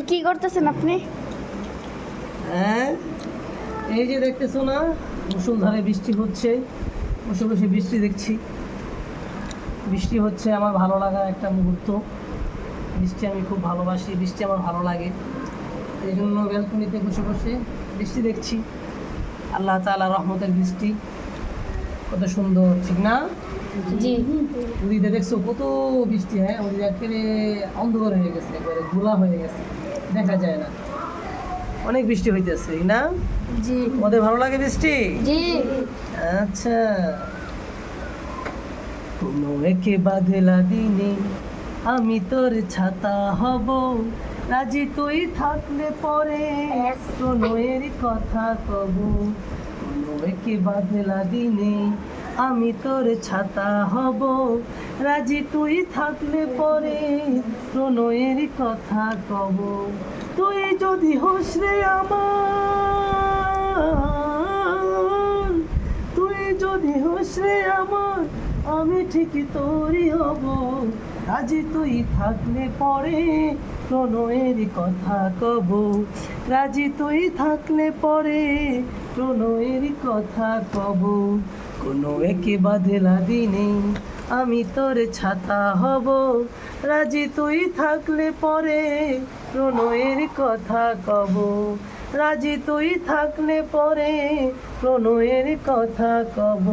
কি করতেছেন আপনি? হ্যাঁ, এই যে দেখতেছো না, মুষলধারে বৃষ্টি হচ্ছে। বসে বসে বৃষ্টি দেখছি। বৃষ্টি হচ্ছে আমার ভালো লাগার একটা মুহূর্ত। বৃষ্টি আমি খুব ভালোবাসি, বৃষ্টি আমার ভালো লাগে। এই জন্য ব্যালকনিতে বসে বসে বৃষ্টি দেখছি। আল্লাহ তাআলা রহমতের বৃষ্টি, কত সুন্দর, ঠিক না? জি। ওদিকে দেখছো কত বৃষ্টি। হ্যাঁ, ওদিকে একেবারে অন্ধকার হয়ে গেছে, একেবারে ধুলা হয়ে গেছে, দেখা যায় না। অনেক বৃষ্টি হইতেছে, ঠিক না? জি। তোমাদের ভালো লাগে বৃষ্টি? জি। আচ্ছা। কোনো একে বাদলা দিনে আমি তোর ছাতা হব, রাজি তুই থাকলে পরে প্রণয়ের কথা কব। কোনো একে বাদলা দিনে আমি তোর ছাতা হব, রাজি তুই থাকলে পরে প্রণয়ের কথা কব। তুই যদি হোস রে আমার, তুই যদি হোস রে আমার, আমি ঠিকই তোরই হব, রাজি তুই থাকলে পরে প্রণয়ের কথা কব। রাজি তুই থাকলে পরে প্রণয়ের কথা কব। কোনো একে বাদলা দিনে আমি তোর ছাতা হব, রাজি তুই থাকলে পরে প্রণয়ের কথা কব। রাজি তুই থাকলে পরে প্রণয়ের কথা কব।